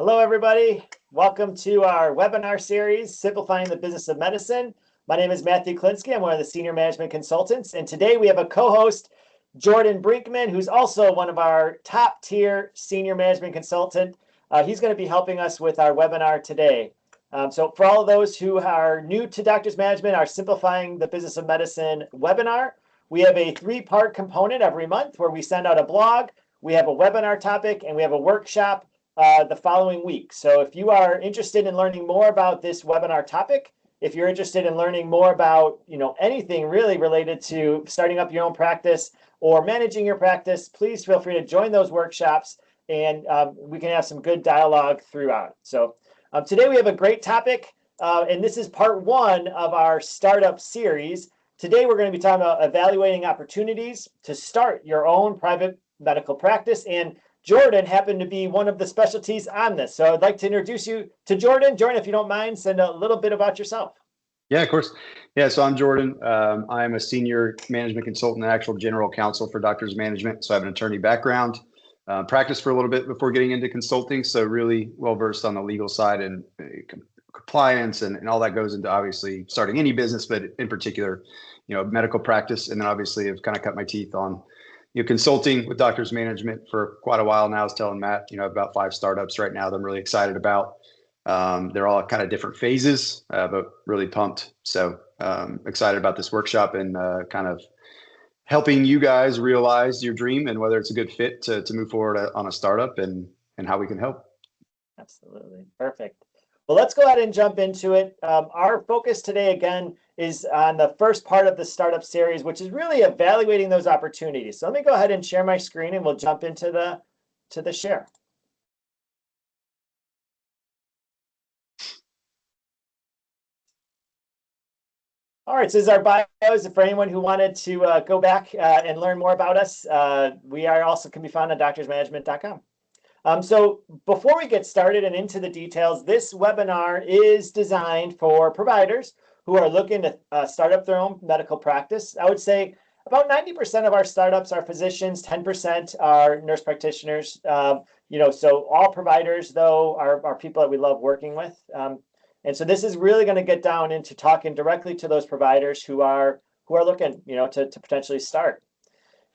Hello, everybody. Welcome to our webinar series, Simplifying the Business of Medicine. My name is Matthew Klinsky. I'm one of the senior management consultants. And today we have a co-host, Jordan Brinkman, who's also one of our top tier senior management consultant. He's going to be helping us with our webinar today. So for all of those who are new to Doctors Management, our Simplifying the Business of Medicine webinar, we have a 3-part component every month where we send out a blog, we have a webinar topic, and we have a workshop the following week. So if you are interested in learning more about this webinar topic, if you're interested in learning more about anything really related to starting up your own practice or managing your practice, please feel free to join those workshops, and we can have some good dialogue throughout. So today we have a great topic, and this is part 1 of our startup series. Today we're going to be talking about evaluating opportunities to start your own private medical practice, and Jordan happened to be one of the specialties on this. So I'd like to introduce you to Jordan. Jordan, if you don't mind, send a little bit about yourself. Yeah, of course. Yeah, so I'm Jordan. I'm a senior management consultant and actual general counsel for Doctors Management. So I have an attorney background, practiced for a little bit before getting into consulting. So really well-versed on the legal side and compliance and all that goes into obviously starting any business, but in particular, medical practice. And then obviously I've kind of cut my teeth on consulting with Doctors Management for quite a while now. I was telling Matt, about 5 startups right now that I'm really excited about. They're all kind of different phases, but really pumped. So excited about this workshop and kind of helping you guys realize your dream and whether it's a good fit to move forward on a startup and how we can help. Absolutely. Perfect. Well, let's go ahead and jump into it. Our focus today, again, is on the first part of the startup series, which is really evaluating those opportunities. So let me go ahead and share my screen and we'll jump into the share. All right, so this is our bios. For anyone who wanted to go back and learn more about us, we also can be found on doctorsmanagement.com. So before we get started and into the details, this webinar is designed for providers who are looking to start up their own medical practice. I would say about 90% of our startups are physicians, 10% are nurse practitioners. So all providers, though, are people that we love working with. And so this is really going to get down into talking directly to those providers who are looking, to potentially start.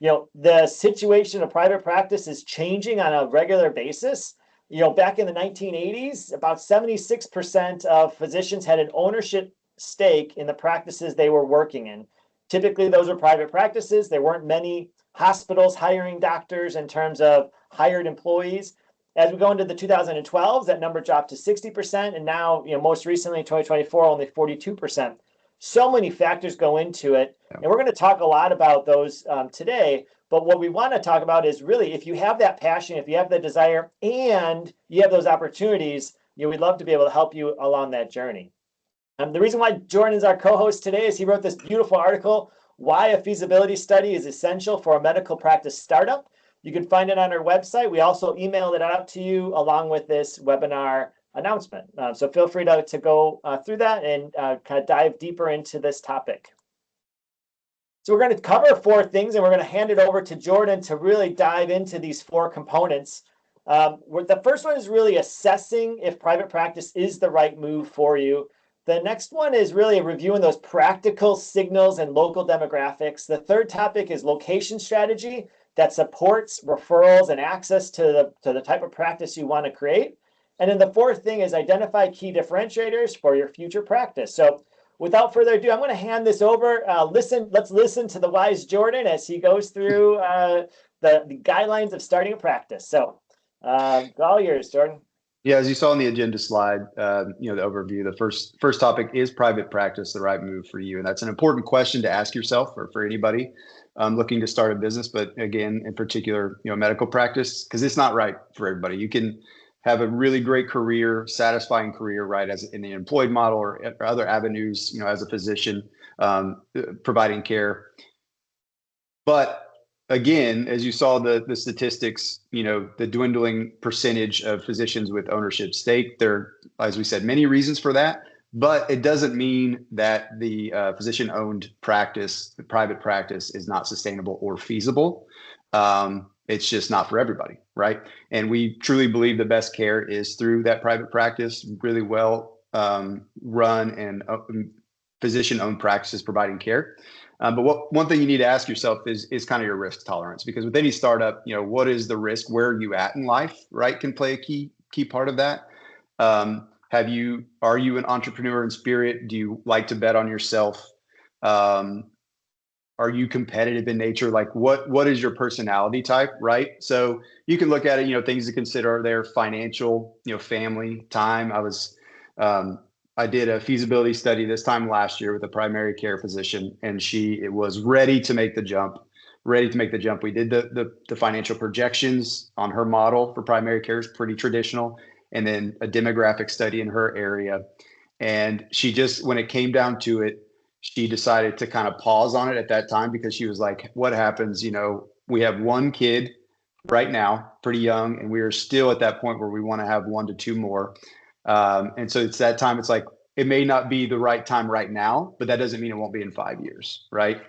The situation of private practice is changing on a regular basis. Back in the 1980s, about 76% of physicians had an ownership stake in the practices they were working in. Typically, those are private practices. There weren't many hospitals hiring doctors in terms of hired employees. As we go into the 2012s, that number dropped to 60%, and now, most recently in 2024, only 42%. So many factors go into it, and we're going to talk a lot about those today. But what we want to talk about is really, if you have that passion, if you have the desire, and you have those opportunities, we'd love to be able to help you along that journey. The reason why Jordan is our co-host today is he wrote this beautiful article, Why a Feasibility Study is Essential for a Medical Practice Startup. You can find it on our website. We also emailed it out to you along with this webinar announcement. So feel free to go through that and kind of dive deeper into this topic. So we're going to cover 4 things, and we're going to hand it over to Jordan to really dive into these 4 components. The first one is really assessing if private practice is the right move for you. The next one is really reviewing those practical signals and local demographics. The third topic is location strategy that supports referrals and access to the type of practice you want to create. And then the 4th thing is identify key differentiators for your future practice. So without further ado, I'm going to hand this over. Let's listen to the wise Jordan as he goes through the guidelines of starting a practice. So all yours, Jordan. Yeah, as you saw on the agenda slide, the overview, the first topic is private practice the right move for you? And that's an important question to ask yourself or for anybody looking to start a business. But again, in particular, medical practice, because it's not right for everybody. You can have a really great career, satisfying career, right, as in the employed model or other avenues, as a physician providing care. But again, as you saw the statistics, the dwindling percentage of physicians with ownership stake, there are, as we said, many reasons for that, but it doesn't mean that the physician-owned practice, the private practice, is not sustainable or feasible. It's just not for everybody. right? And we truly believe the best care is through that private practice, really well run and physician-owned practices providing care. But one thing you need to ask yourself is kind of your risk tolerance, because with any startup, what is the risk? Where are you at in life, right? Can play a key part of that. Are you an entrepreneur in spirit? Do you like to bet on yourself? Are you competitive in nature? Like what is your personality type, right? So you can look at it, things to consider are there: financial, family, time. I did a feasibility study this time last year with a primary care physician, and it was ready to make the jump. We did the financial projections on her model for primary care, is pretty traditional, and then a demographic study in her area. And she just, when it came down to it, she decided to kind of pause on it at that time, because she was like, what happens? We have one kid right now, pretty young, and we are still at that point where we want to have 1 to 2 more. And so it's that time. It's like, it may not be the right time right now, but that doesn't mean it won't be in 5 years, right?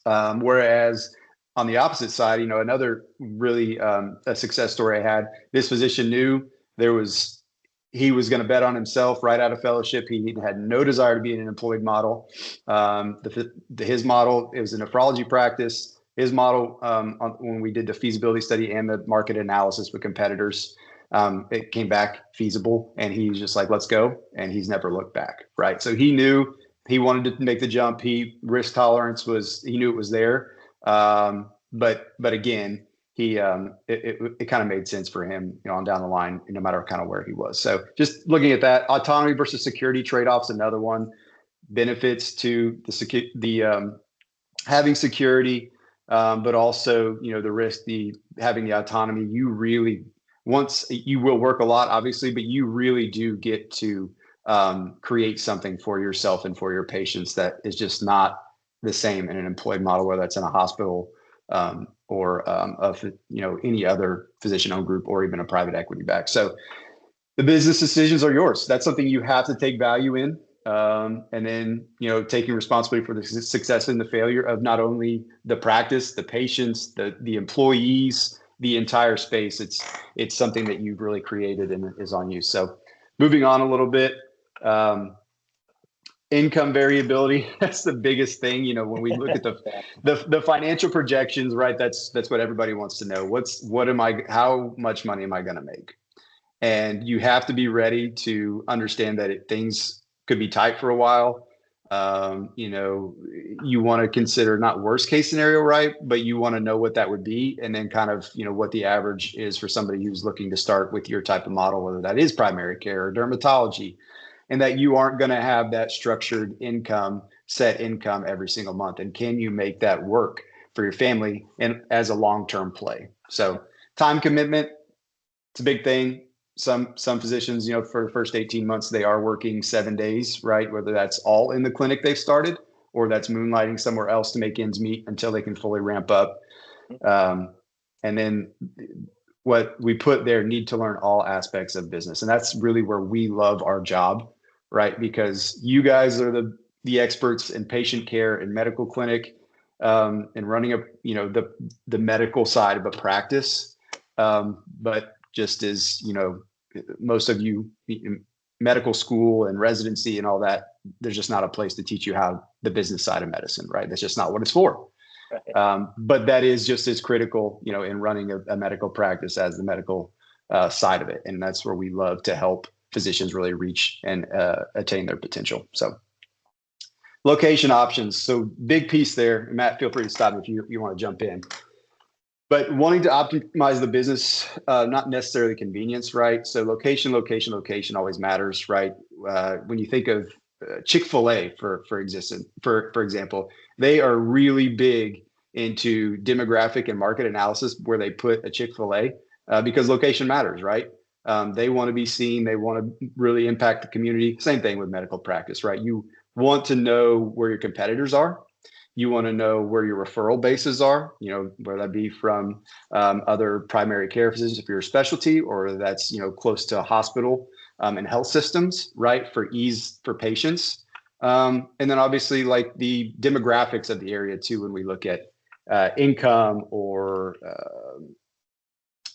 Whereas on the opposite side, another really a success story I had, this physician knew he was going to bet on himself right out of fellowship. He had no desire to be in an employed model. His model, it was a nephrology practice. His model, when we did the feasibility study and the market analysis with competitors, it came back feasible, and he's just like, let's go. And he's never looked back, right? So he knew he wanted to make the jump. Risk tolerance he knew it was there. But again, it kind of made sense for him, on down the line, no matter kind of where he was. So just looking at that, autonomy versus security trade-offs, another one. Benefits to the having security, but also, the risk, having the autonomy. Once you will work a lot, obviously, but you really do get to create something for yourself and for your patients that is just not the same in an employed model, whether that's in a hospital, or any other physician-owned group, or even a private equity back. So the business decisions are yours. That's something you have to take value in, and then taking responsibility for the success and the failure of not only the practice, the patients, the employees, the entire space. It's something that you've really created and is on you. So moving on a little bit. Income variability, that's the biggest thing. When we look at the financial projections, right? That's what everybody wants to know. How much money am I going to make? And you have to be ready to understand that things could be tight for a while. You want to consider not worst case scenario, right? But you want to know what that would be, and then kind of, what the average is for somebody who's looking to start with your type of model, whether that is primary care or dermatology, and that you aren't going to have that structured set income every single month. And can you make that work for your family and as a long-term play? So time commitment, it's a big thing. Some physicians, for the first 18 months, they are working 7 days, right? Whether that's all in the clinic they've started, or that's moonlighting somewhere else to make ends meet until they can fully ramp up. And then what we put there, need to learn all aspects of business. And that's really where we love our job, right? Because you guys are the experts in patient care and medical clinic, and running the medical side of a practice. But just as, most of you, medical school and residency and all that, there's just not a place to teach you how the business side of medicine, right? That's just not what it's for. Right. But that is just as critical, in running a medical practice as the medical side of it. And that's where we love to help physicians really reach and attain their potential. So location options. So big piece there. Matt, feel free to stop if you want to jump in. But wanting to optimize the business, not necessarily convenience, right? So location always matters, right? When you think of Chick-fil-A, for example, they are really big into demographic and market analysis where they put a Chick-fil-A, because location matters, right? They want to be seen. They want to really impact the community. Same thing with medical practice, right? You want to know where your competitors are. You want to know where your referral bases are, whether that be from other primary care physicians if you're a specialty, or that's, close to a hospital and health systems, right, for ease for patients. And then obviously like the demographics of the area too, when we look at income or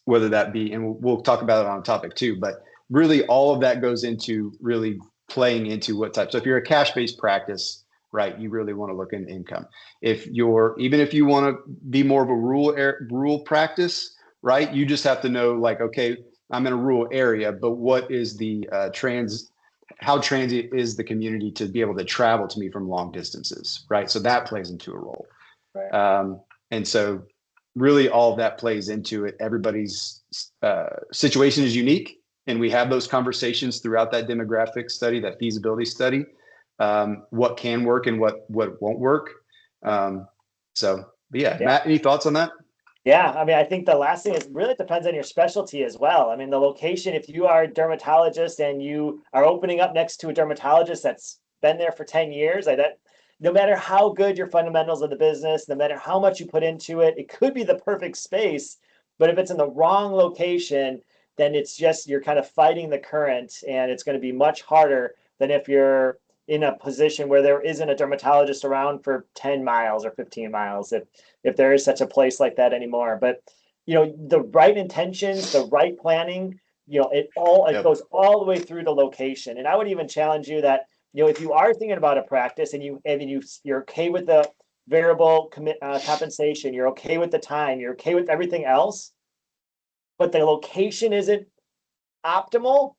whether that be, and we'll talk about it on a topic too, but really all of that goes into really playing into what type. So if you're a cash-based practice, right, you really want to look in income. Even if you want to be more of a rural practice, right, you just have to know, like, okay, I'm in a rural area, but what is the how transient is the community to be able to travel to me from long distances, right? So that plays into a role. Right. And so really all of that plays into it. Everybody's situation is unique, and we have those conversations throughout that demographic study, that feasibility study, what can work and what won't work. But yeah, Matt, any thoughts on that? Yeah, I mean, I think the last thing is really it depends on your specialty as well. I mean, the location, if you are a dermatologist and you are opening up next to a dermatologist that's been there for 10 years, that no matter how good your fundamentals of the business, no matter how much you put into it, it could be the perfect space, but if it's in the wrong location, then it's just you're kind of fighting the current, and it's going to be much harder than if you're in a position where there isn't a dermatologist around for 10 miles or 15 miles, if there is such a place like that anymore. But the right intentions, the right planning, it goes all the way through the location. And I would even challenge you that if you are thinking about a practice and you're okay with the variable compensation, you're okay with the time, you're okay with everything else, but the location isn't optimal,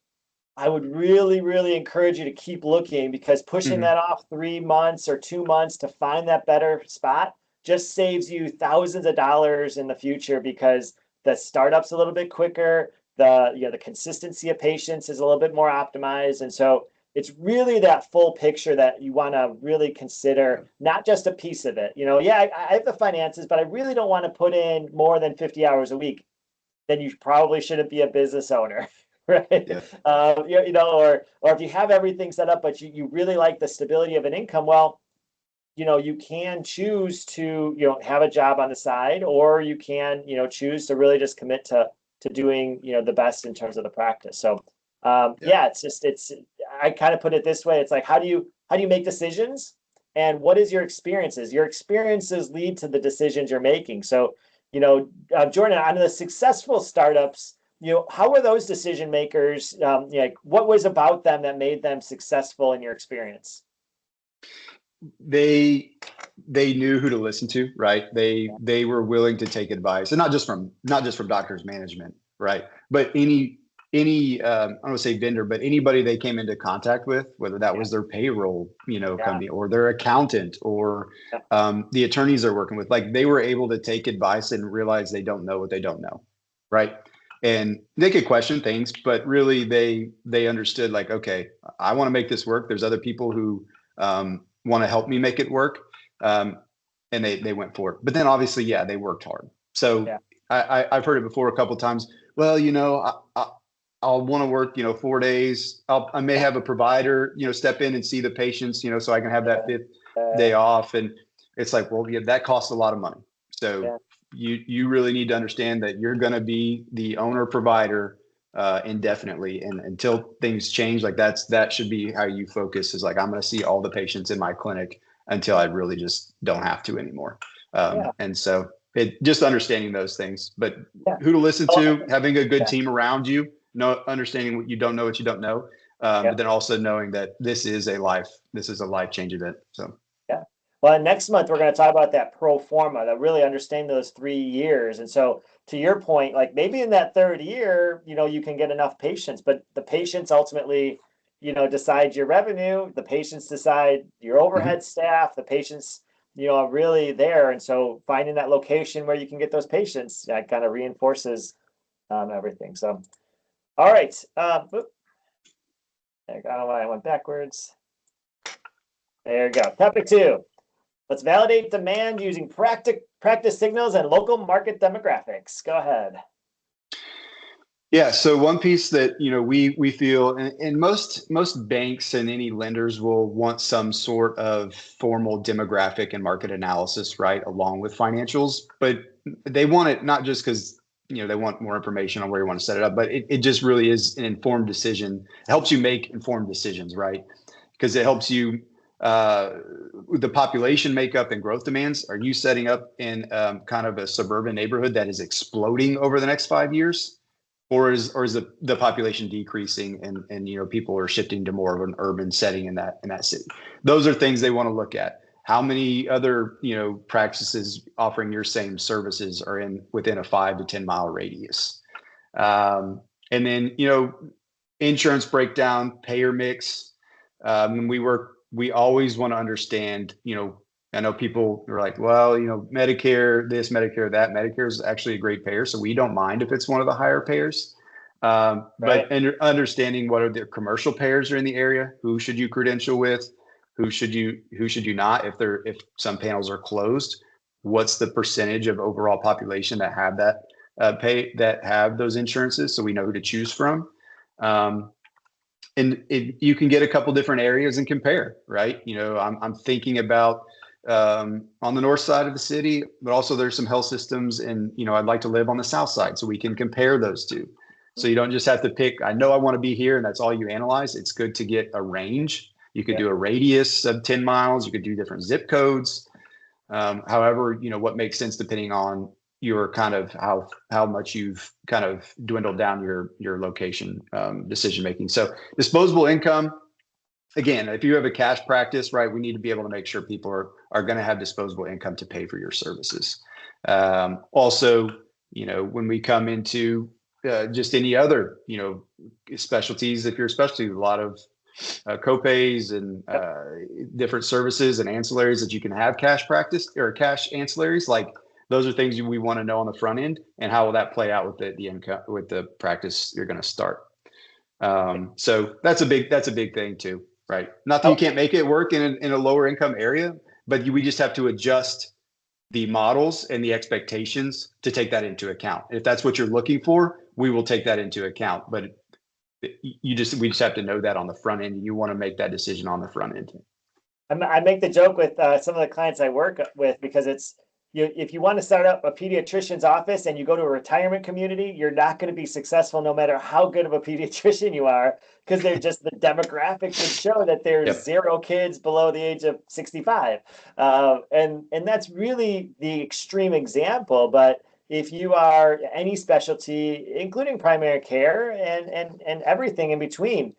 I would really, really encourage you to keep looking, because pushing that off 3 months or 2 months to find that better spot just saves you thousands of dollars in the future, because the startup's a little bit quicker. The consistency of patients is a little bit more optimized. And so it's really that full picture that you want to really consider, not just a piece of it. I have the finances, but I really don't want to put in more than 50 hours a week. Then you probably shouldn't be a business owner. Right. Yeah. Or if you have everything set up, but you really like the stability of an income, well, you can choose to, have a job on the side, or you can, choose to really just commit to doing, the best in terms of the practice. So, I kind of put it this way. It's like, how do you make decisions, and what is your experiences? Your experiences lead to the decisions you're making. So, Jordan, on the successful startups, how were those decision makers? What was about them that made them successful in your experience? They knew who to listen to, right? They were willing to take advice, and not just from doctors management, right? But any I don't want to say vendor, but anybody they came into contact with, whether that was their payroll, company, or their accountant, or the attorneys they're working with, like, they were able to take advice and realize they don't know what they don't know, right? And they could question things, but really they understood, like, okay, I want to make this work. There's other people who want to help me make it work. And they went for it. But then obviously, they worked hard. So I've heard it before a couple of times. Well, I'll want to work, 4 days. I may have a provider, step in and see the patients, so I can have that 5th day off. And it's like, well, that costs a lot of money. So you really need to understand that you're going to be the owner provider indefinitely, and until things change. Like, that should be how you focus, is like, I'm going to see all the patients in my clinic until I really just don't have to anymore. And so just understanding those things, but who to listen to, having a good team around you, understanding what you don't know, but then also knowing that this is a life change event. So well, next month we're going to talk about that pro forma, that really understanding those 3 years. And so, to your point, like, maybe in that 3rd year, you can get enough patients, but the patients ultimately, decide your revenue. The patients decide your overhead staff. The patients, are really there. And so finding that location where you can get those patients, kind of reinforces everything. So, all right. I don't know why I went backwards. There you go. Topic 2. Let's validate demand using practice signals and local market demographics. Go ahead. Yeah. So one piece that, we feel, and most banks and any lenders will want some sort of formal demographic and market analysis, right, along with financials. But they want it not just because, they want more information on where you want to set it up, but it just really is an informed decision. It helps you make informed decisions, right? Because it helps you the population makeup and growth demands, are you setting up in kind of a suburban neighborhood that is exploding over the next 5 years? Or is the population decreasing and people are shifting to more of an urban setting in that city? Those are things they want to look at. How many other practices offering your same services are within a 5 to 10 mile radius? And then insurance breakdown, payer mix. We always want to understand. I know people are like, well, Medicare this, Medicare that. Medicare is actually a great payer, so we don't mind if it's one of the higher payers. Right. But understanding what are the commercial payers are in the area, who should you credential with, who should you not, if some panels are closed, what's the percentage of overall population that have that have those insurances, so we know who to choose from. And you can get a couple different areas and compare, right? I'm thinking about on the north side of the city, but also there's some health systems, and I'd like to live on the south side, so we can compare those two. So you don't just have to pick, I know I want to be here, and that's all you analyze. It's good to get a range. You could do a radius of 10 miles. You could do different zip codes. However, what makes sense depending on your kind of how much you've kind of dwindled down your location decision making. So disposable income, again, if you have a cash practice, right, we need to be able to make sure people are going to have disposable income to pay for your services. Also, when we come into just any other, specialties, if you're a specialty, a lot of copays and different services and ancillaries that you can have cash practice or cash ancillaries, like those are things we want to know on the front end, and how will that play out with the income, with the practice you're going to start. So that's a big thing too, right? Not that you can't make it work in a lower income area, but we just have to adjust the models and the expectations to take that into account. If that's what you're looking for, we will take that into account. But we just have to know that on the front end. You want to make that decision on the front end. I make the joke with some of the clients I work with, because it's, if you want to start up a pediatrician's office and you go to a retirement community, you're not going to be successful no matter how good of a pediatrician you are, because they're just, the demographics would show that there's zero kids below the age of 65. And that's really the extreme example. But if you are any specialty, including primary care and everything in between,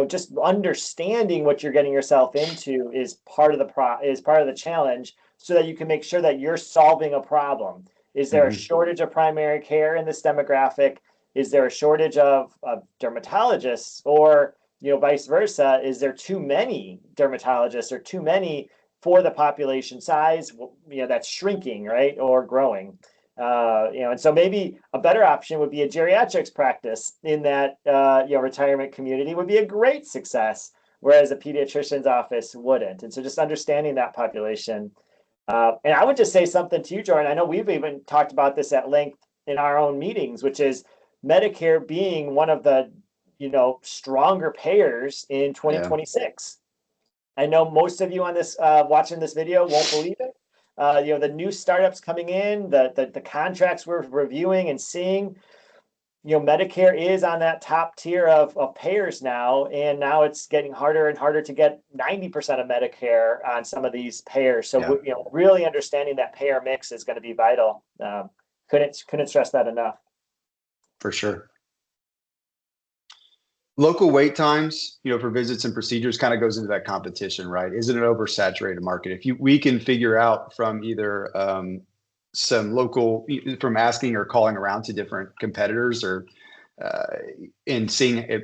just understanding what you're getting yourself into is part of the challenge, so that you can make sure that you're solving a problem. Is there a shortage of primary care in this demographic? Is there a shortage of dermatologists, or vice versa? Is there too many dermatologists or too many for the population size that's shrinking, right, or growing? And so maybe a better option would be a geriatrics practice in that retirement community would be a great success, whereas a pediatrician's office wouldn't. And so just understanding that population. And I would just say something to you, Jordan. I know we've even talked about this at length in our own meetings, which is Medicare being one of the stronger payers in 2026. I know most of you on this watching this video won't believe it. The new startups coming in, the contracts we're reviewing and seeing, Medicare is on that top tier of payers now, and now it's getting harder and harder to get 90% of Medicare on some of these payers. So really understanding that payer mix is going to be vital. Couldn't stress that enough. For sure. Local wait times, for visits and procedures kind of goes into that competition, right? Is it an oversaturated market? We can figure out from either some local, from asking or calling around to different competitors, or and seeing if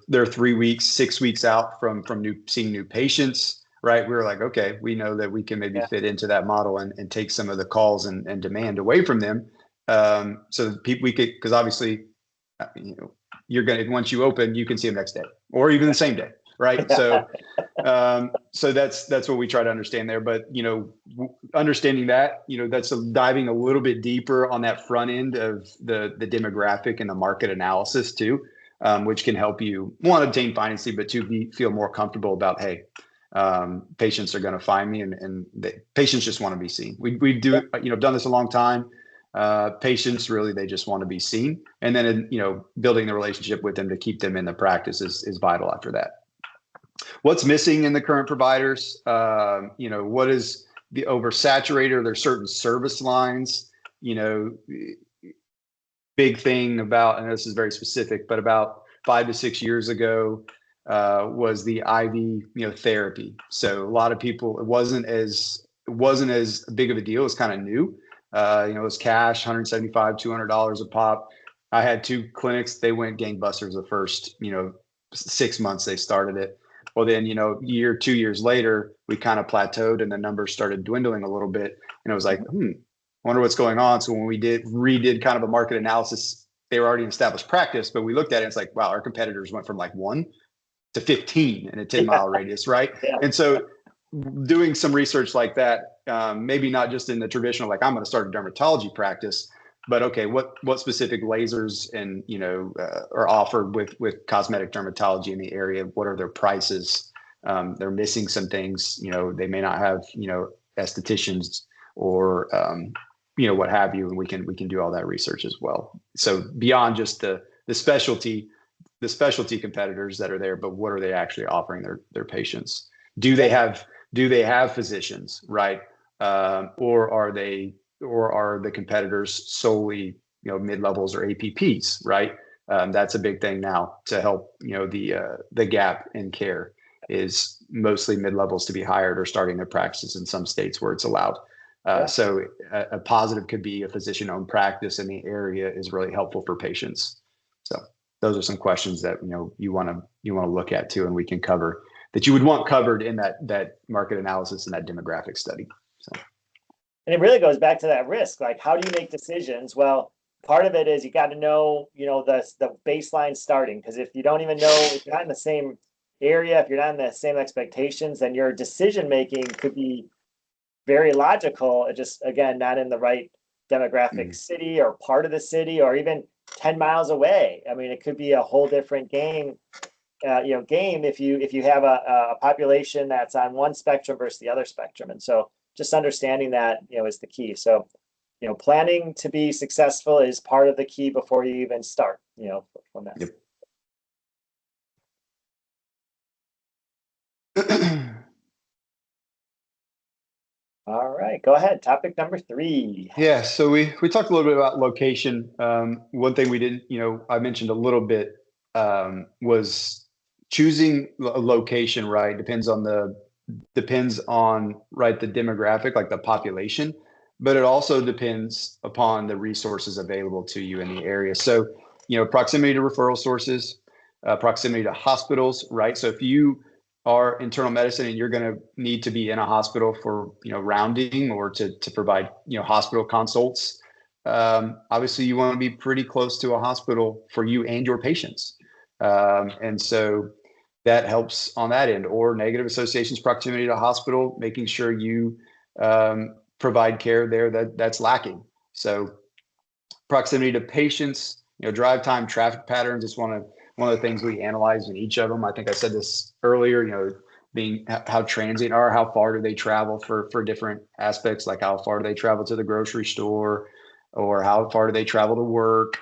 they're 3 weeks, 6 weeks out from seeing new patients, right? We were like, okay, we know that we can maybe fit into that model and take some of the calls and demand away from them. So we could, because obviously, you're gonna, once you open, you can see them next day or even the same day, right? So so that's what we try to understand there. But understanding that, that's diving a little bit deeper on that front end of the demographic and the market analysis too, which can help you, one, obtain financing, but two, feel more comfortable about, hey, patients are going to find me, and patients just want to be seen. We do, done this a long time. Patients really, they just want to be seen, and then building the relationship with them to keep them in the practice is vital after that. what's missing in the current providers. What is the oversaturated? Are there certain service lines? Big thing about, and this is very specific, but about 5 to 6 years ago was the IV, therapy. So a lot of people, it wasn't as big of a deal. It was kind of new. It was cash, $175, $200 a pop. I had 2 clinics. They went gangbusters the first, 6 months they started it. Well, then, 2 years later, we kind of plateaued and the numbers started dwindling a little bit. And it was like, wonder what's going on. So when we redid kind of a market analysis, they were already in established practice, but we looked at it, it's like, wow, our competitors went from like 1 to 15 in a 10-mile radius, right? Yeah. And so doing some research like that, maybe not just in the traditional, like I'm going to start a dermatology practice, but okay, what specific lasers and are offered with cosmetic dermatology in the area? What are their prices? They're missing some things. They may not have estheticians or what have you, and we can do all that research as well. So beyond just the specialty competitors that are there, but what are they actually offering their patients? Do they have physicians, right? Or are the competitors solely mid-levels or APPs, right? That's a big thing now to help the gap in care is mostly mid-levels to be hired or starting their practices in some states where it's allowed. So a positive could be a physician-owned practice in the area is really helpful for patients. So those are some questions that you want to look at too, and we can cover that you would want covered in that market analysis and that demographic study. So, and it really goes back to that risk. Like, how do you make decisions? Well, part of it is you got to know the baseline starting, because if you don't even know, if you're not in the same area, if you're not in the same expectations, then your decision making could be very logical, just again not in the right demographic city or part of the city or even 10 miles away. I mean, it could be a whole different game if you have a population that's on one spectrum versus the other spectrum. And so just understanding that is the key. So planning to be successful is part of the key before you even start from that. Yep. All right, go ahead. Topic number 3. Yeah, so we talked a little bit about location. One thing we didn't, I mentioned a little bit was choosing a location, right? Depends on the demographic, like the population, but it also depends upon the resources available to you in the area. So, proximity to referral sources, proximity to hospitals, right? So if you are internal medicine and you're going to need to be in a hospital for rounding or to provide hospital consults, obviously you want to be pretty close to a hospital for you and your patients, and so that helps on that end. Or negative associations, proximity to a hospital, making sure you provide care there that's lacking. So proximity to patients, drive time, traffic patterns is one of the things we analyze in each of them. I think I said this earlier, being how transient are, how far do they travel for different aspects, like how far do they travel to the grocery store or how far do they travel to work.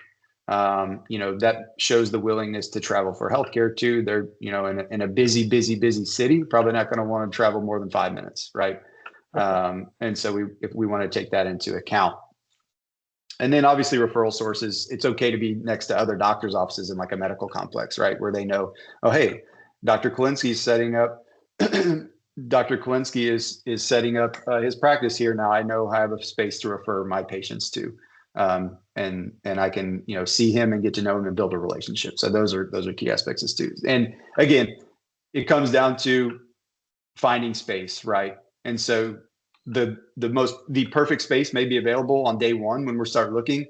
That shows the willingness to travel for healthcare too. They're, in a busy city, probably not going to want to travel more than 5 minutes, right? And so if we want to take that into account. And then obviously referral sources, it's okay to be next to other doctors' offices in like a medical complex, right? Where they know, oh, hey, Dr. Kalinsky is setting up, Dr. Kalinsky is setting up his practice here. Now I know I have a space to refer my patients to. And I can, see him and get to know him and build a relationship. So those are key aspects too. And again, it comes down to finding space, right? And so the perfect space may be available on day 1 when we start looking,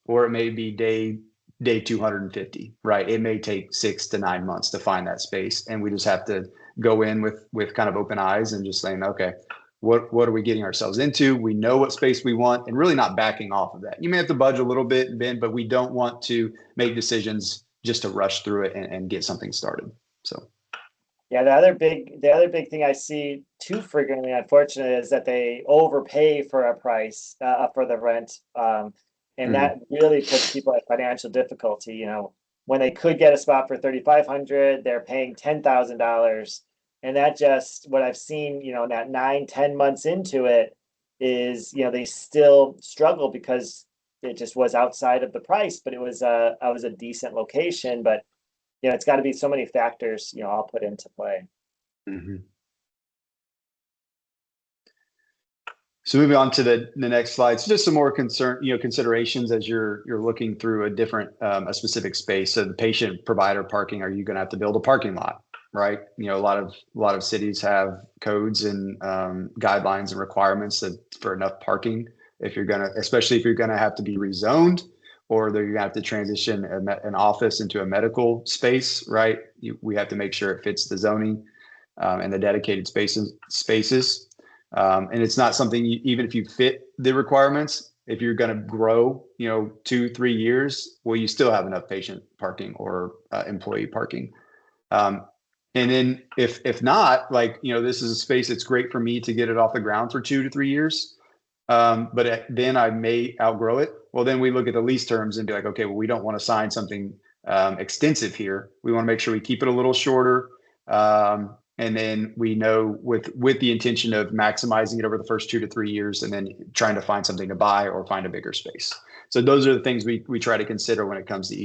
or it may be day 250, right? It may take 6 to 9 months to find that space, and we just have to go in with kind of open eyes and just saying, okay, what are we getting ourselves into? We know what space we want, and really not backing off of that. You may have to budge a little bit, Ben, but we don't want to make decisions just to rush through it and get something started. So. Yeah, the other big thing I see too frequently, unfortunately, is that they overpay for a price for the rent, and that really puts people at financial difficulty. When they could get a spot for $3,500, they're paying $10,000 And that just what I've seen, that 9, 10 months into it is, they still struggle because it just was outside of the price, but I was a decent location, but it's got to be so many factors, all put into play. Mhm. So moving on to the next slide, so just some more considerations as you're looking through a specific space. So the patient provider parking, are you going to have to build a parking lot, right? A lot of cities have codes and guidelines and requirements for enough parking. Especially if you're gonna have to be rezoned, or you're gonna have to transition an office into a medical space, right? We have to make sure it fits the zoning and the dedicated spaces. And it's not something even if you fit the requirements, if you're going to grow, 2-3 years, well, you still have enough patient parking or employee parking. And then if not, this is a space that's great for me to get it off the ground for 2 to 3 years. But then I may outgrow it. Well, then we look at the lease terms and be like, okay, well, we don't want to sign something extensive here. We want to make sure we keep it a little shorter. And then we know with the intention of maximizing it over the first 2 to 3 years, and then trying to find something to buy or find a bigger space. So those are the things we try to consider when it comes to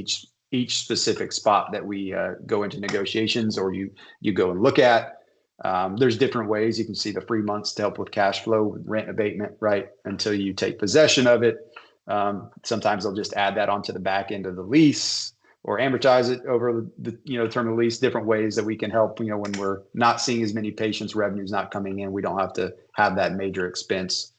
each specific spot that we go into negotiations, or you go and look at. There's different ways. You can see the free months to help with cash flow, rent abatement, right, until you take possession of it. Sometimes they'll just add that onto the back end of the lease, or amortize it over the term of the lease. Different ways that we can help. When we're not seeing as many patients, revenue's not coming in, we don't have to have that major expense.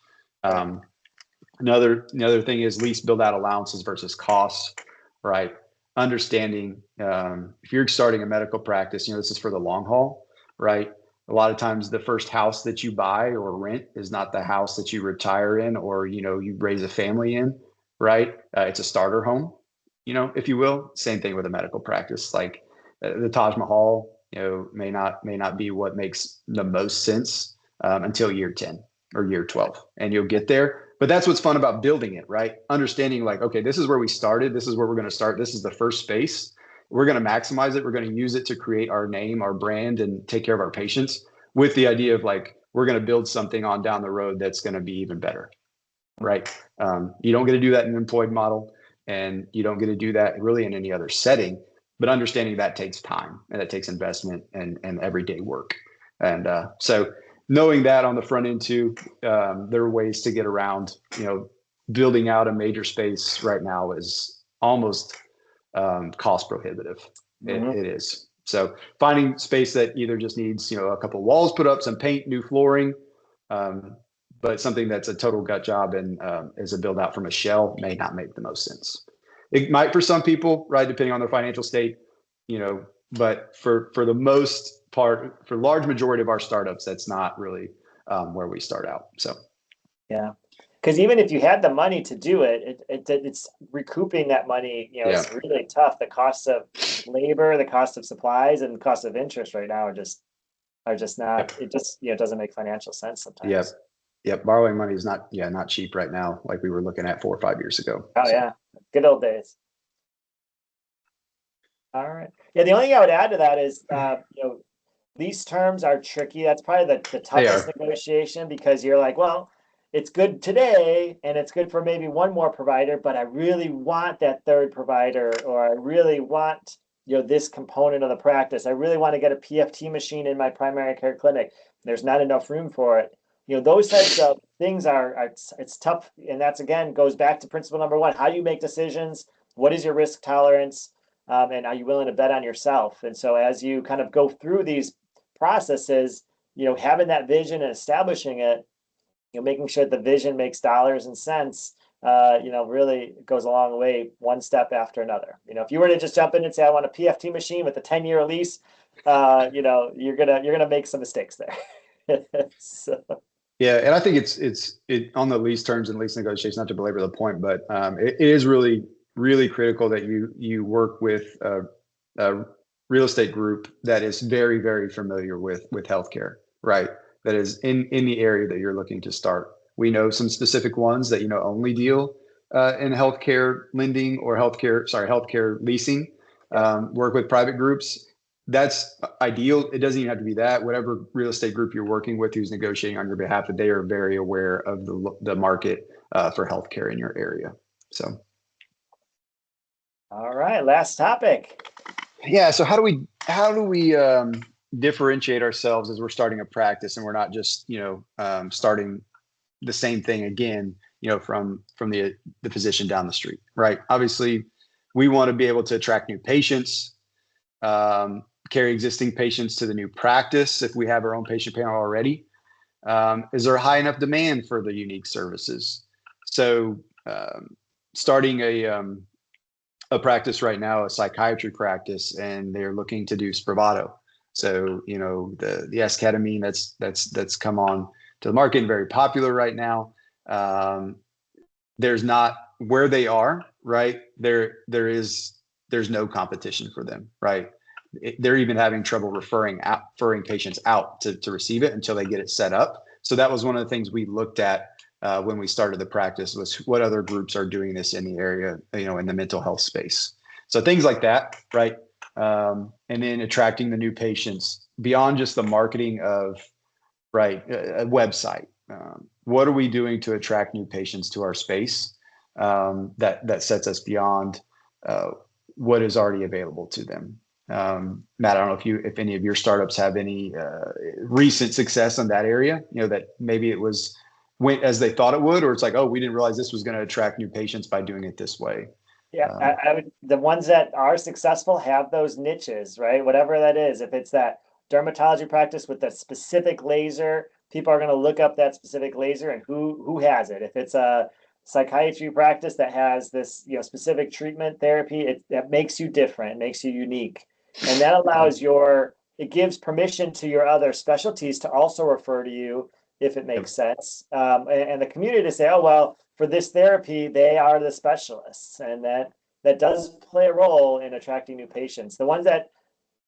Another thing is lease build out allowances versus costs, right? Understanding if you're starting a medical practice, this is for the long haul, right? A lot of times the first house that you buy or rent is not the house that you retire in, or you raise a family in, right? It's a starter home, if you will. Same thing with a medical practice. Like the Taj Mahal, may not be what makes the most sense until year 10 or year 12, and you'll get there. But that's what's fun about building it, right? Understanding like, okay, this is where we started. This is where we're going to start. This is the first space. We're going to maximize it. We're going to use it to create our name, our brand, and take care of our patients, with the idea of like, we're going to build something on down the road that's going to be even better, right? You don't get to do that in an employed model, and you don't get to do that really in any other setting. But understanding that takes time, and it takes investment and everyday work. And so knowing that on the front end too, there are ways to get around, building out a major space right now is almost cost prohibitive. It is. So finding space that either just needs, a couple of walls put up, some paint, new flooring, but something that's a total gut job and is a build out from a shell may not make the most sense. It might for some people, right, depending on their financial state, but for the most part, for large majority of our startups, that's not really where we start out. So yeah, because even if you had the money to do it, it's recouping that money, is really tough. The cost of labor, the cost of supplies, and the cost of interest right now are just not. It just doesn't make financial sense sometimes. Yep. Borrowing money is not cheap right now, like we were looking at 4 or 5 years ago. Oh, yeah. Good old days. All right. Yeah, the only thing I would add to that is, these terms are tricky. That's probably the toughest negotiation, because you're like, well, it's good today and it's good for maybe one more provider, but I really want that third provider, or I really want, this component of the practice. I really want to get a PFT machine in my primary care clinic. There's not enough room for it. Those types of things it's tough. And that's, again, goes back to principle number one. How do you make decisions? What is your risk tolerance? And are you willing to bet on yourself? And so as you kind of go through these processes, having that vision and establishing it, making sure the vision makes dollars and cents, really goes a long way, one step after another. If you were to just jump in and say, I want a PFT machine with a 10-year lease, you're gonna make some mistakes there. So. Yeah, and I think it's on the lease terms and lease negotiation, not to belabor the point, but it is really, really critical that you work with a real estate group that is very, very familiar with healthcare, right? That is in the area that you're looking to start. We know some specific ones that only deal in healthcare lending or healthcare leasing. Work with private groups. that's ideal. It doesn't even have to be that. Whatever real estate group you're working with who's negotiating on your behalf, that they are very aware of the market for healthcare in your area. So, All right, last topic. yeah. So how do we differentiate ourselves as we're starting a practice and we're not just starting the same thing again, from the physician down the street, right? Obviously, we want to be able to attract new patients, carry existing patients to the new practice if we have our own patient panel already. Is there high enough demand for the unique services? So, starting a practice right now, a psychiatry practice, and they're looking to do Spravato. So, the esketamine that's come on to the market and very popular right now. There's not where they are, right? There's no competition for them, right? They're even having trouble referring patients out to receive it until they get it set up. So that was one of the things we looked at when we started the practice, was what other groups are doing this in the area, in the mental health space. So things like that, right? And then attracting the new patients beyond just the marketing of, right, a website. What are we doing to attract new patients to our space that sets us beyond what is already available to them? Matt, I don't know if any of your startups have any recent success in that area, that maybe it went as they thought it would, or it's like, oh, we didn't realize this was going to attract new patients by doing it this way. Yeah, I would, the ones that are successful have those niches, right? Whatever that is. If it's that dermatology practice with that specific laser, people are going to look up that specific laser and who has it. If it's a psychiatry practice that has this, specific treatment therapy, that makes you different, makes you unique. And that allows it gives permission to your other specialties to also refer to you if it makes sense. And the community to say, oh, well, for this therapy, they are the specialists. And that does play a role in attracting new patients. The ones that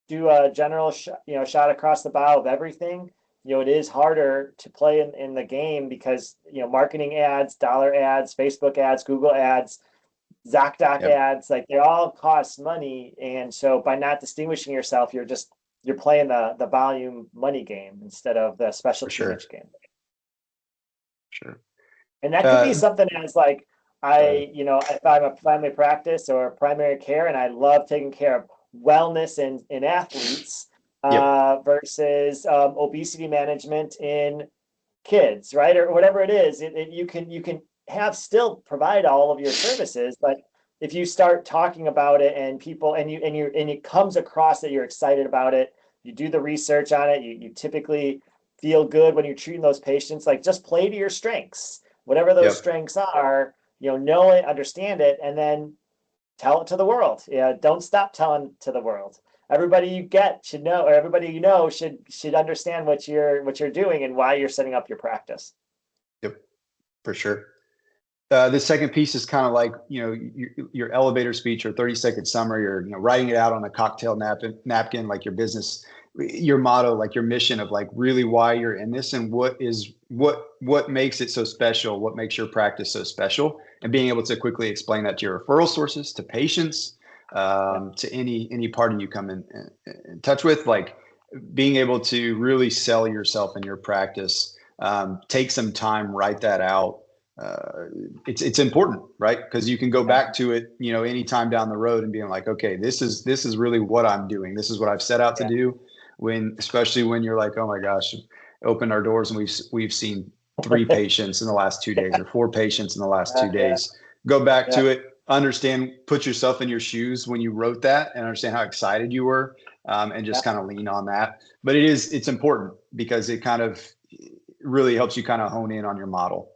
do a general shot across the bow of everything, it is harder to play in the game because, marketing ads, dollar ads, Facebook ads, Google ads, ZocDoc ads, like they all cost money. And so by not distinguishing yourself, you're playing the volume money game instead of the specialty niche game. Sure. And that could be something as like, if I'm a family practice or primary care and I love taking care of wellness in athletes versus obesity management in kids, right? Or whatever it is, you can have still provide all of your services, but if you start talking about it and people and it comes across that you're excited about it, you do the research on it, you typically feel good when you're treating those patients, like just play to your strengths, whatever those strengths are, know it, understand it, and then tell it to the world. Yeah, don't stop telling to the world. Everybody you get should know, or everybody should understand what you're doing and why you're setting up your practice. Yep, for sure. The second piece is kind of like, your elevator speech or 30-second summary, or, writing it out on a cocktail napkin, like your business, your motto, like your mission of like really why you're in this and what makes it so special, what makes your practice so special, and being able to quickly explain that to your referral sources, to patients, to any party you come in touch with, like being able to really sell yourself in your practice. Take some time, write that out. It's important, right? Because you can go back to it, anytime down the road and being like, okay, this is really what I'm doing. This is what I've set out to do. Especially when you're like, oh my gosh, open our doors and we've seen 3 patients in the last 2 days or 4 patients in the last 2 days. Go back to it, understand, put yourself in your shoes when you wrote that and understand how excited you were, and just kind of lean on that. But it's important because it kind of really helps you kind of hone in on your model.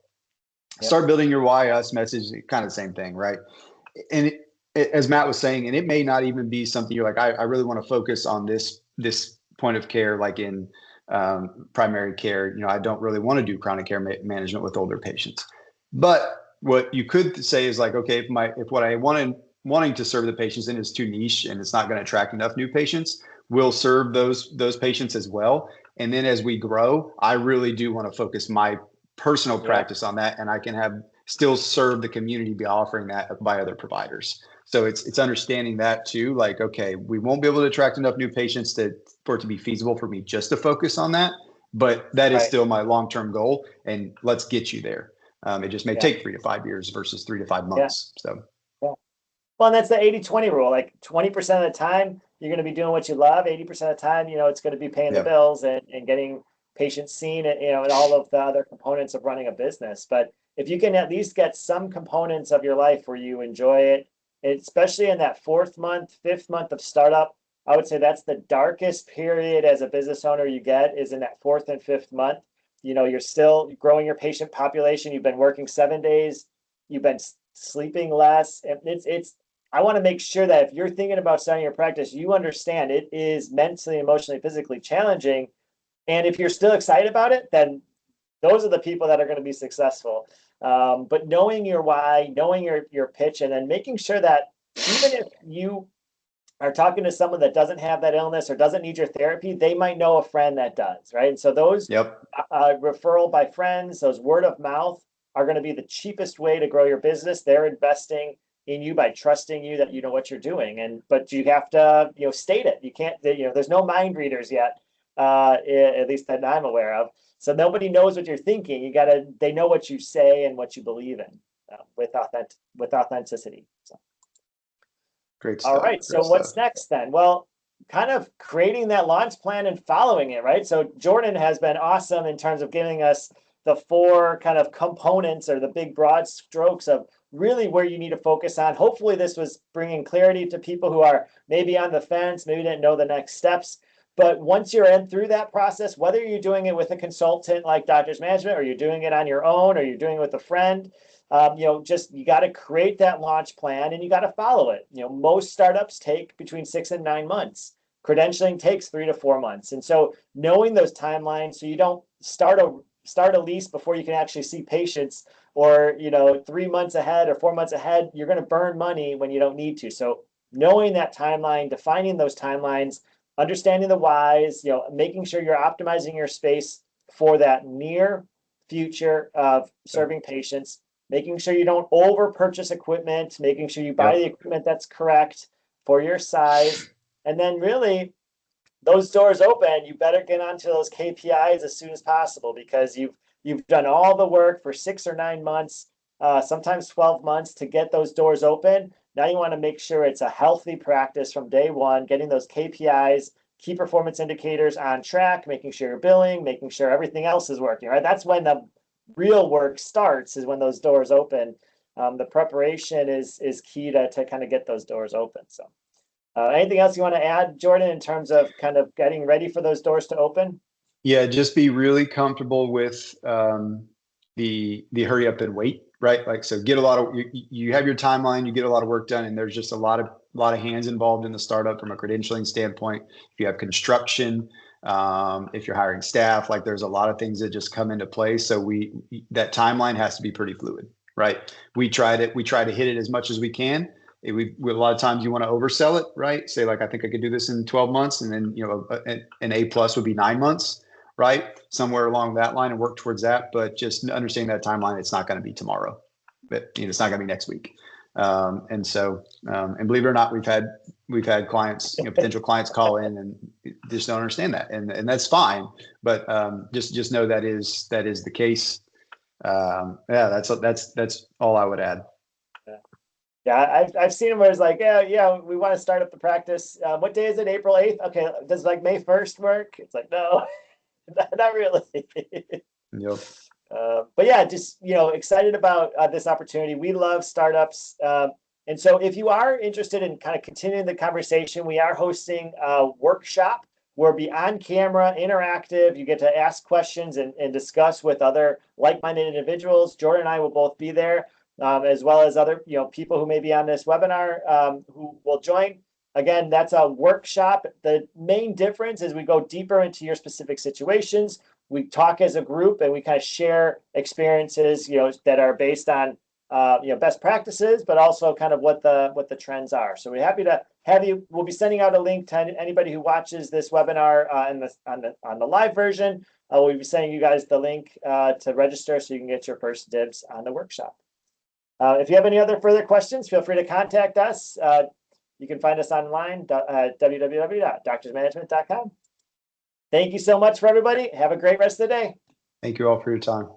Start building your why us message, kind of the same thing, right? And as Matt was saying, and it may not even be something you're like, I really want to focus on this point of care, like in primary care. I don't really want to do chronic care management with older patients. But what you could say is like, okay, if what I wanting to serve the patients in is too niche and it's not going to attract enough new patients, we'll serve those patients as well. And then as we grow, I really do want to focus my personal practice on that, and I can have still serve the community by offering that by other providers. So it's understanding that too, like, okay, we won't be able to attract enough new patients for it to be feasible for me just to focus on that, but that is still my long-term goal, and let's get you there. It just may take 3 to 5 years versus 3 to 5 months. So. Yeah. Well, and that's the 80-20 rule. Like 20% of the time, you're going to be doing what you love. 80% of the time, it's going to be paying the bills and getting patients seen, and, and all of the other components of running a business. But if you can at least get some components of your life where you enjoy it, especially in that 4th month, 5th month of startup, I would say that's the darkest period as a business owner you get, is in that 4th and 5th month. You're still growing your patient population. You've been working 7 days. You've been sleeping less. And I want to make sure that if you're thinking about starting your practice, you understand it is mentally, emotionally, physically challenging. And if you're still excited about it, then those are the people that are going to be successful. But knowing your why, knowing your pitch, and then making sure that even if you are talking to someone that doesn't have that illness or doesn't need your therapy, they might know a friend that does, right? And so those referral by friends, those word of mouth are going to be the cheapest way to grow your business. They're investing in you by trusting you that you know what you're doing. But you have to, state it. You can't, there's no mind readers yet, at least that I'm aware of. So nobody knows what you're thinking. They know what you say and what you believe in, with authenticity. So. Great stuff. All right. So what's next then? Well, kind of creating that launch plan and following it, right? So Jordan has been awesome in terms of giving us the 4 kind of components, or the big broad strokes of really where you need to focus on. Hopefully this was bringing clarity to people who are maybe on the fence, maybe didn't know the next steps. But once you're in through that process, whether you're doing it with a consultant like Doctors Management, or you're doing it on your own, or you're doing it with a friend, you got to create that launch plan and you got to follow it. Most startups take between 6 and 9 months. Credentialing takes 3 to 4 months. And so knowing those timelines, so you don't start a lease before you can actually see patients, or 3 months ahead or 4 months ahead, you're going to burn money when you don't need to. So knowing that timeline, defining those timelines, understanding the whys, making sure you're optimizing your space for that near future of serving patients, making sure you don't over purchase equipment, making sure you buy the equipment that's correct for your size. And then really, those doors open, you better get onto those KPIs as soon as possible, because you've done all the work for 6 or 9 months, sometimes 12 months to get those doors open. Now you want to make sure it's a healthy practice from day one, getting those KPIs, key performance indicators on track, making sure you're billing, making sure everything else is working, right? That's when the real work starts, is when those doors open. The preparation is key to kind of get those doors open. So anything else you want to add, Jordan, in terms of kind of getting ready for those doors to open? Yeah, just be really comfortable with the hurry up and wait, right? Like, so get a lot of, you have your timeline, you get a lot of work done, and there's just a lot of hands involved in the startup from a credentialing standpoint. If you have construction, if you're hiring staff, like there's a lot of things that just come into play. So that timeline has to be pretty fluid, right? We try to hit it as much as we can. A lot of times you want to oversell it, right? Say like, I think I could do this in 12 months, and then an A+ would be 9 months, right? Somewhere along that line, and work towards that. But just understanding that timeline, it's not going to be tomorrow, but it's not going to be next week. And believe it or not, we've had clients, potential clients call in and just don't understand that, and that's fine. But just know that is the case. That's all I would add. Yeah, I've seen them where it's like, yeah, we want to start up the practice. What day is it? April 8th? Okay, does like May 1st work? It's like, no, not really. Yep. But yeah, just excited about this opportunity. We love startups, and so if you are interested in kind of continuing the conversation, we are hosting a workshop. We'll be on camera, interactive. You get to ask questions and discuss with other like-minded individuals. Jordan and I will both be there, as well as other people who may be on this webinar, who will join. Again, that's a workshop. The main difference is we go deeper into your specific situations. We talk as a group, and we kind of share experiences, that are based on, best practices, but also kind of what the trends are. So we're happy to have you. We'll be sending out a link to anybody who watches this webinar on the live version. We'll be sending you guys the link to register, so you can get your first dibs on the workshop. If you have any other further questions, feel free to contact us. You can find us online at www.doctorsmanagement.com. Thank you so much for everybody. Have a great rest of the day. Thank you all for your time.